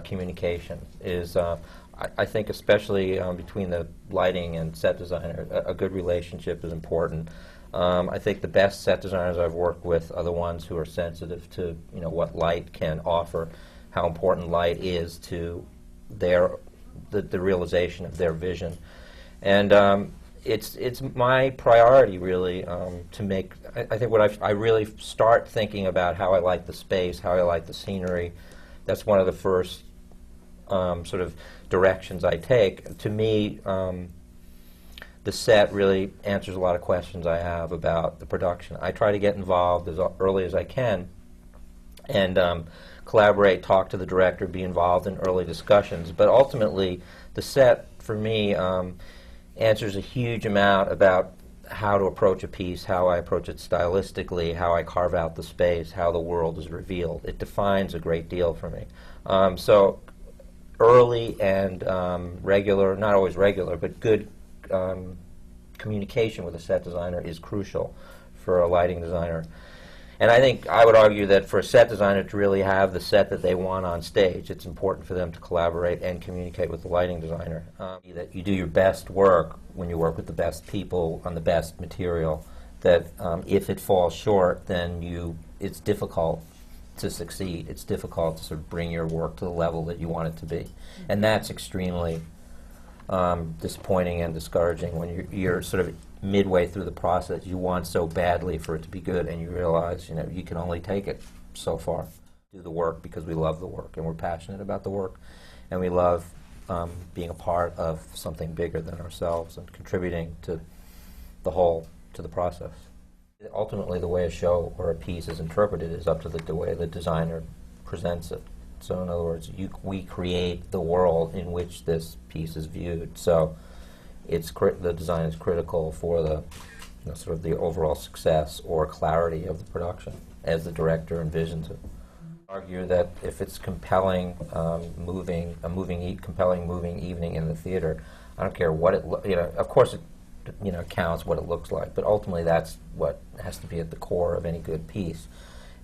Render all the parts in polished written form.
Communication is, I think, especially between the lighting and set designer, a good relationship is important. I think the best set designers I've worked with are the ones who are sensitive to, what light can offer, how important light is to the realization of their vision, and it's my priority really to make. I think what I really start thinking about how I like the space, how I like the scenery. That's one of the first sort of directions I take. To me, the set really answers a lot of questions I have about the production. I try to get involved as early as I can and collaborate, talk to the director, be involved in early discussions. But ultimately, the set, for me, answers a huge amount about how to approach a piece, how I approach it stylistically, how I carve out the space, how the world is revealed. It defines a great deal for me. So early and regular, not always regular, but good communication with a set designer is crucial for a lighting designer. And I think I would argue that for a set designer to really have the set that they want on stage, it's important for them to collaborate and communicate with the lighting designer. That you do your best work when you work with the best people on the best material, that if it falls short, then it's difficult to succeed. It's difficult to sort of bring your work to the level that you want it to be. And that's extremely disappointing and discouraging when you're sort of midway through the process. You want so badly for it to be good, and you realize you can only take it so far. Do the work because we love the work and we're passionate about the work, and we love being a part of something bigger than ourselves and contributing to the whole, to the process. Ultimately, the way a show or a piece is interpreted is up to the way the designer presents it. So in other words, we create the world in which this piece is viewed. So the design is critical for the sort of the overall success or clarity of the production as the director envisions it. I argue that if it's compelling, compelling moving evening in the theater, I don't care what of course it counts what it looks like, but ultimately that's what has to be at the core of any good piece.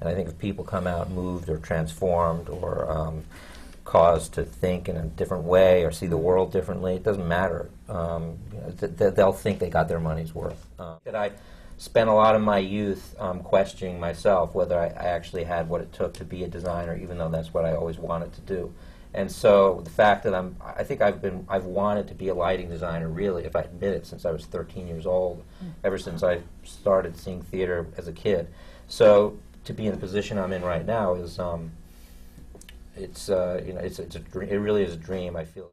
And I think if people come out moved or transformed or caused to think in a different way or see the world differently, it doesn't matter. They'll think they got their money's worth. That I spent a lot of my youth questioning myself whether I actually had what it took to be a designer, even though that's what I always wanted to do. And so the fact that I think I've wanted to be a lighting designer, really, if I admit it, since I was 13 years old, ever since I started seeing theater as a kid. So to be in the position I'm in right now is, it really is a dream. I feel.